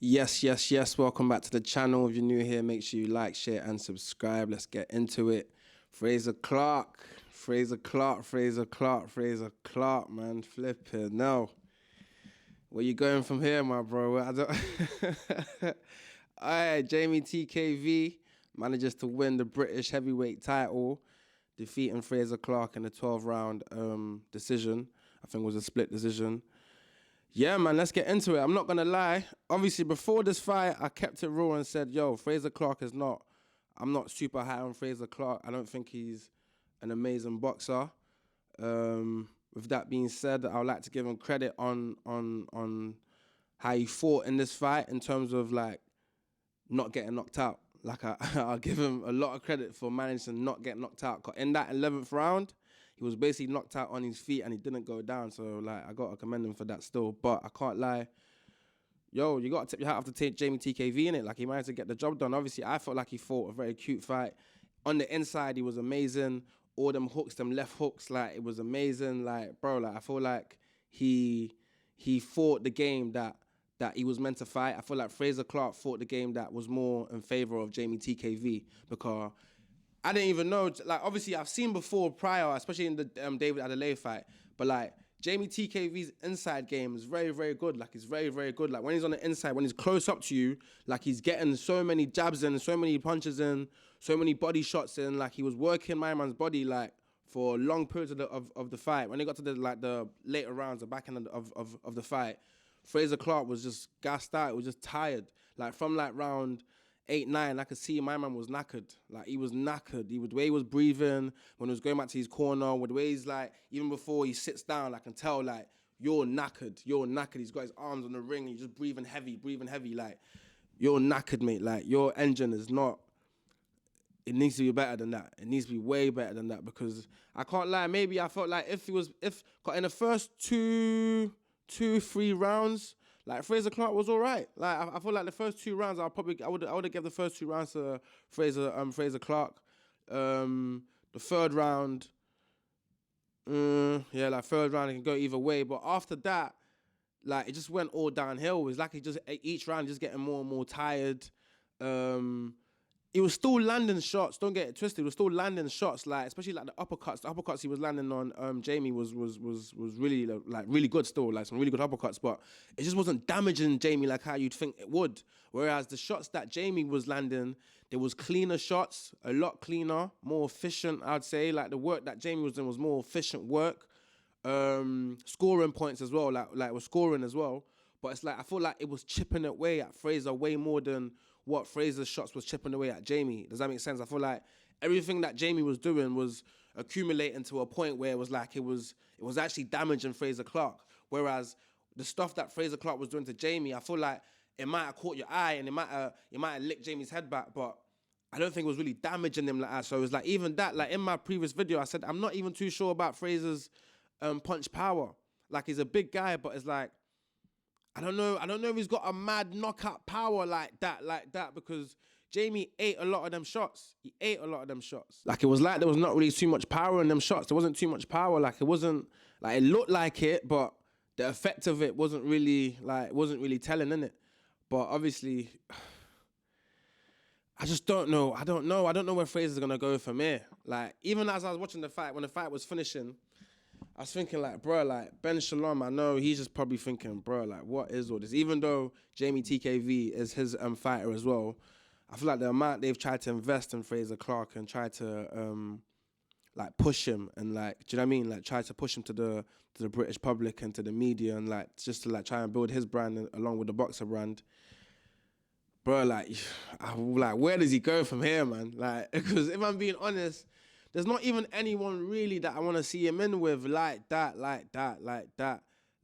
Yes. Welcome back to the channel. If you're new here, make sure you like, share, and subscribe. Let's get into it. Frazer Clarke, man. Flipping. No. Where you going from here, my bro? I don't... Alright, Jeamie TKV manages to win the British heavyweight title, defeating Frazer Clarke in a 12-round decision. I think it was a split decision. Yeah, man, let's get into it. I'm not going to lie. Obviously, before this fight, I kept it raw and said, yo, Frazer Clarke is not... I'm not super high on Frazer Clarke. I don't think he's an amazing boxer. With that being said, I would like to give him credit on how he fought in this fight in terms of, like, not getting knocked out. Like, I'll give him a lot of credit for managing to not get knocked out. 'Cause in that 11th round, he was basically knocked out on his feet and he didn't go down. So, like, I got to commend him for that still. But I can't lie. Yo, you got to tip your hat off to Jeamie TKV in it. Like, he managed to get the job done. Obviously, I felt like he fought a very cute fight. On the inside, he was amazing. All them hooks, them left hooks, like, it was amazing. Like, bro, like, I feel like he fought the game that he was meant to fight. I feel like Frazer Clarke fought the game that was more in favor of Jeamie TKV because I didn't even know. Like, obviously, I've seen before prior, especially in the David Adelaide fight, but like Jeamie TKV's inside game is very, very good. Like, it's very, very good. Like, when he's on the inside, when he's close up to you, like, he's getting so many jabs in, so many punches in, so many body shots in. Like, he was working my man's body, like, for long periods of the fight. When they got to the later rounds, the back end of the fight, Frazer Clarke was just gassed out. He was just tired. Like, from like round 8, 9, I could see my man was knackered. Like, he was knackered. The way he was breathing, when he was going back to his corner, with the way he's like, even before he sits down, I can tell, like, you're knackered. You're knackered. He's got his arms on the ring. He's just breathing heavy. Like, you're knackered, mate. Like, your engine is not... It needs to be better than that. It needs to be way better than that because I can't lie. Maybe I felt like if in the first 3 rounds, like, Frazer Clarke was all right. Like, I feel like the first 2 rounds, I would have given the first 2 rounds to Frazer Clarke. The third round, yeah, like, third round it can go either way. But after that, like, it just went all downhill. It was like each round just getting more and more tired. He was still landing shots. Don't get it twisted. He was still landing shots, like, especially like the uppercuts. The uppercuts he was landing on Jeamie was really, like, really good still, like some really good uppercuts. But it just wasn't damaging Jeamie like how you'd think it would. Whereas the shots that Jeamie was landing, there was cleaner shots, a lot cleaner, more efficient. I'd say, like, the work that Jeamie was doing was more efficient work. Scoring points as well, like was scoring as well. But it's like, I feel like it was chipping away at Frazer way more than what Frazer's shots was chipping away at Jeamie. Does that make sense? I feel like everything that Jeamie was doing was accumulating to a point where it was like it was actually damaging Frazer Clarke. Whereas the stuff that Frazer Clarke was doing to Jeamie, I feel like it might have caught your eye and it might have licked Jamie's head back, but I don't think it was really damaging him like that. So it was like, even that, like, in my previous video, I said I'm not even too sure about Frazer's punch power. Like, he's a big guy, but it's like, I don't know if he's got a mad knockout power like that because Jeamie ate a lot of them shots. He ate a lot of them shots. Like, it was like there was not really too much power in them shots. There wasn't too much power. Like, it wasn't, like, it looked like it, but the effect of it wasn't really telling, innit? But obviously, I just don't know. I don't know where Frazer's gonna go from here. Like, even as I was watching the fight, when the fight was finishing, I was thinking, like, bro, like, Ben Shalom, I know he's just probably thinking, bro, like, what is all this? Even though Jeamie TKV is his fighter as well, I feel like the amount they've tried to invest in Frazer Clarke and try to like, push him and, like, do you know what I mean? Like, try to push him to the British public and to the media and, like, just to, like, try and build his brand along with the boxer brand. Bro, like, where does he go from here, man? Like, because if I'm being honest, there's not even anyone really that I want to see him in with like that. Like,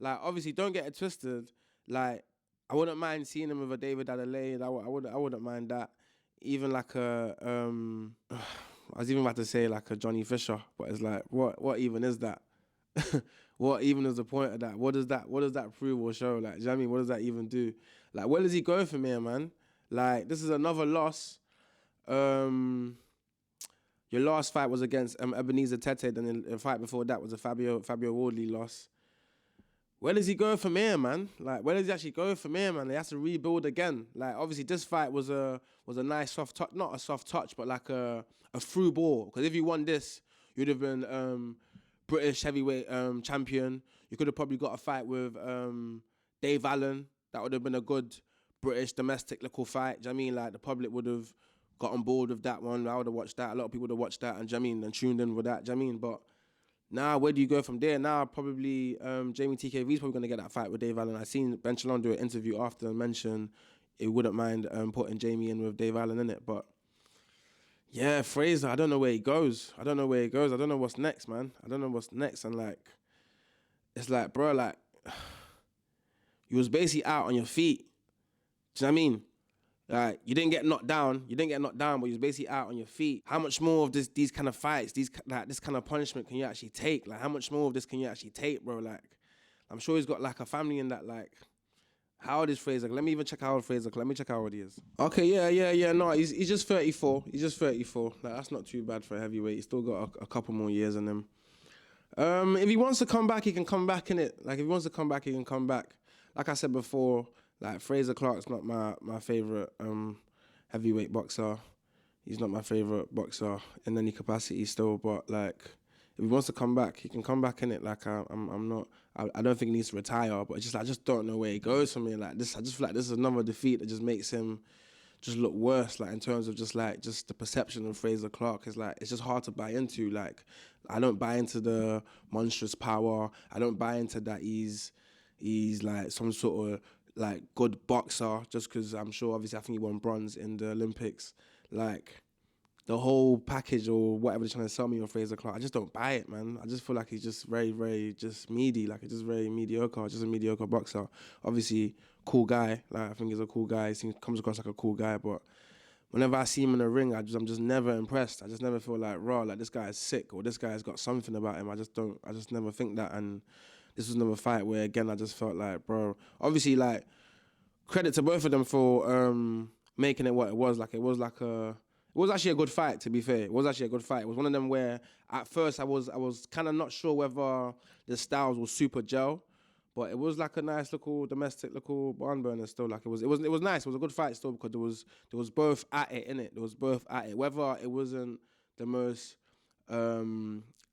obviously, don't get it twisted. Like, I wouldn't mind seeing him with a David Adelaide. I wouldn't mind that. Even like a, I was even about to say like a Johnny Fisher, but it's like, what even is that? What even is the point of that? What does that prove or show? Like, do you know what I mean? What does that even do? Like, where does he go from here, man? Like, this is another loss. Your last fight was against Ebenezer Tete, and the fight before that was a Fabio Wardley loss. where does he go from here, man? Like, where does he actually go from here, man? He has to rebuild again. Like, obviously, this fight was a nice soft touch, not a soft touch, but like a through ball. Because if you won this, you'd have been British heavyweight champion. You could have probably got a fight with Dave Allen. That would have been a good British domestic little fight. Do you know what I mean? Like, the public would have got on board with that one. I would have watched that. A lot of people would have watched that, and do you know what I mean? And tuned in with that. Do you know what I mean? But now, where do you go from there? Now, probably Jamie TKV is probably going to get that fight with Dave Allen. I seen Ben Shalom do an interview after and mention he wouldn't mind putting Jamie in with Dave Allen in it. But yeah, Frazer, I don't know where he goes. I don't know what's next, man. I don't know what's next. And like, it's like, bro, like, you was basically out on your feet. Do you know what I mean? Like, you didn't get knocked down, but you was basically out on your feet. How much more of these kind of fights, this kind of punishment can you actually take? Like, how much more of this can you actually take, bro? Like, I'm sure he's got like a family in that. Like, how old is Frazer? Let me even check how old Frazer. Let me check how old he is. Okay, yeah. No, he's just 34. Like, that's not too bad for a heavyweight. He's still got a couple more years in him. If he wants to come back, he can come back, innit? Like, if he wants to come back, he can come back. Like I said before, like, Frazer Clarke's not my favourite heavyweight boxer. He's not my favourite boxer in any capacity still, but like, if he wants to come back, he can come back, in it. Like, I don't think he needs to retire, but I just don't know where he goes from here. Like, this, I just feel like this is another defeat that just makes him just look worse, like, in terms of just the perception of Frazer Clarke. Is like, it's just hard to buy into. Like, I don't buy into the monstrous power. I don't buy into that he's like some sort of like good boxer, just because I'm sure, obviously, I think he won bronze in the Olympics. Like, the whole package or whatever they're trying to sell me on Frazer Clarke, I just don't buy it, man. I just feel like he's just very, very just meaty, like, he's just very mediocre, just a mediocre boxer. Obviously, cool guy. Like, I think he's a cool guy. He comes across like a cool guy, but whenever I see him in the ring, I'm just never impressed. I just never feel like, raw, like, this guy is sick or this guy's got something about him. I just never think that. And this was another fight where, again, I just felt like, bro, obviously, like, credit to both of them for making it what it was. Like, it was actually a good fight, to be fair. It was actually a good fight. It was one of them where, at first, I was kind of not sure whether the styles were super gel, but it was like a nice little domestic little barn burner still. Like, it was nice. It was a good fight still, because there was both at it, innit? There was both at it. Whether it wasn't the most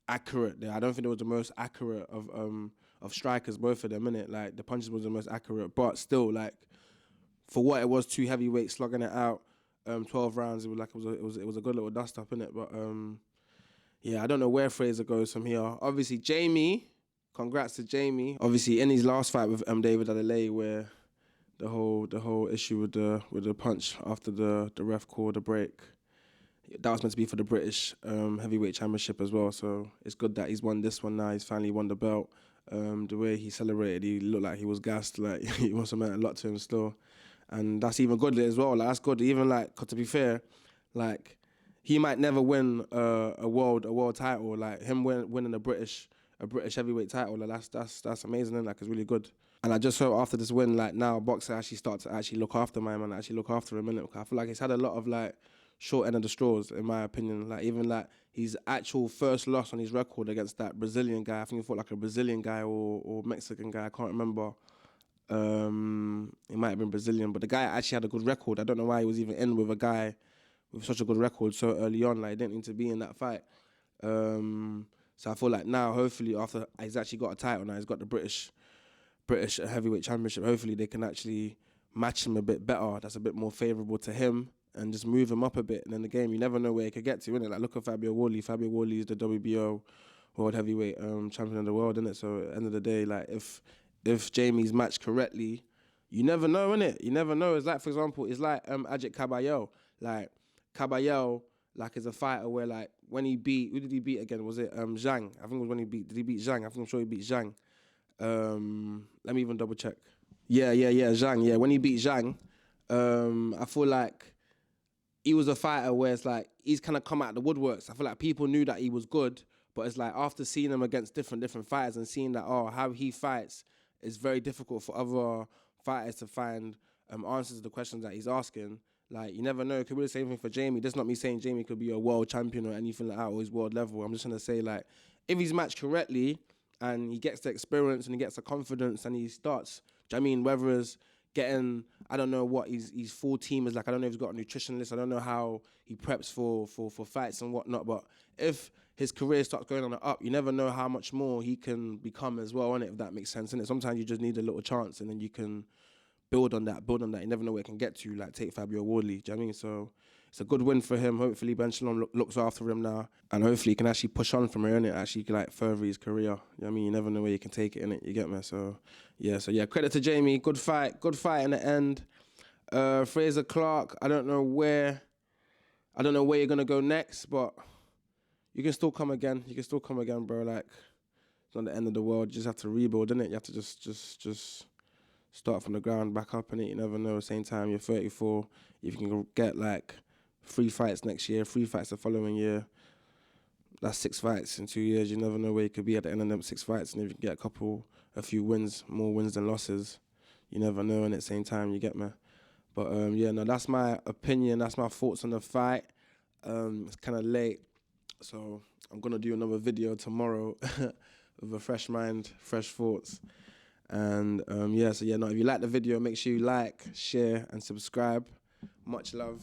accurate, I don't think it was the most accurate of strikers, both of them, innit? Like, the punches was the most accurate, but still, like, for what it was, two heavyweights slugging it out, 12 rounds, it was a good little dust up, innit? But yeah, I don't know where Frazer goes from here. Obviously, Jeamie, congrats to Jeamie. Obviously, in his last fight with David Adelaide, where the whole issue with the punch after the ref called a break, that was meant to be for the British heavyweight championship as well. So it's good that he's won this one now. He's finally won the belt. The way he celebrated, he looked like he was gassed. Like, he must have meant a lot to him still. And that's even good as well. Like, that's good. Even, like, 'cause to be fair, like, he might never win a world title. Like, him winning a British heavyweight title, like, that's amazing, and like, it's really good. And I just hope after this win, like, now boxer actually start to actually look after my man, actually look after him, innit? I feel like he's had a lot of, like, short end of the straws, in my opinion. Like, even like his actual first loss on his record against that Brazilian guy, I think he fought like a Brazilian guy or Mexican guy, I can't remember. It might have been Brazilian, but the guy actually had a good record. I don't know why he was even in with a guy with such a good record so early on. Like, he didn't need to be in that fight. So I feel like now, hopefully, after he's actually got a title now, he's got the British heavyweight championship, hopefully they can actually match him a bit better. That's a bit more favourable to him, and just move him up a bit. And in the game, you never know where he could get to, innit? Like, look at Fabio Wally. Fabio Wally is the WBO world heavyweight champion of the world, innit? So at the end of the day, like, if Jeamie's matched correctly, you never know, innit? You never know. It's like, for example, it's like Ajit Caballero. Like, Caballero, like, is a fighter where, like, when he beat, who did he beat again? Was it Zhang? I think it was when did he beat Zhang? I'm sure he beat Zhang. Let me even double check. Yeah, Zhang. Yeah, when he beat Zhang, I feel like he was a fighter where it's like, he's kind of come out of the woodworks. I feel like people knew that he was good, but it's like, after seeing him against different fighters and seeing that, how he fights is very difficult for other fighters to find answers to the questions that he's asking. Like, you never know. It could be the same thing for Jeamie. That's not me saying Jeamie could be a world champion or anything like that, or he's world level. I'm just trying to say, like, if he's matched correctly, and he gets the experience and he gets the confidence and he starts. Do you know what I mean? Whether it's getting, I don't know what his full team is like. I don't know if he's got a nutritionist. I don't know how he preps for fights and whatnot. But if his career starts going on the up, you never know how much more he can become as well, innit? If that makes sense, innit? Sometimes you just need a little chance and then you can build on that. You never know where it can get to, like take Fabio Wardley. Do you know what I mean? So it's a good win for him. Hopefully Ben Shalom looks after him now, and hopefully he can actually push on from here, innit? Actually like further his career. You know what I mean? You never know where you can take it, innit? You get me? So yeah, credit to Jeamie. Good fight in the end. Frazer, Clarke, I don't know where you're gonna go next, but you can still come again. Bro. Like, it's not the end of the world. You just have to rebuild, innit? You have to just start from the ground, back up, innit? You never know. Same time, you're 34. If you can get like 3 fights next year, 3 fights the following year, that's 6 fights in 2 years. You never know where you could be at the end of them 6 fights. And if you can get a few wins, more wins than losses, you never know. And at the same time, you get me. But that's my opinion. That's my thoughts on the fight. It's kind of late, so I'm gonna do another video tomorrow with a fresh mind, fresh thoughts. And if you like the video, make sure you like, share, and subscribe. Much love.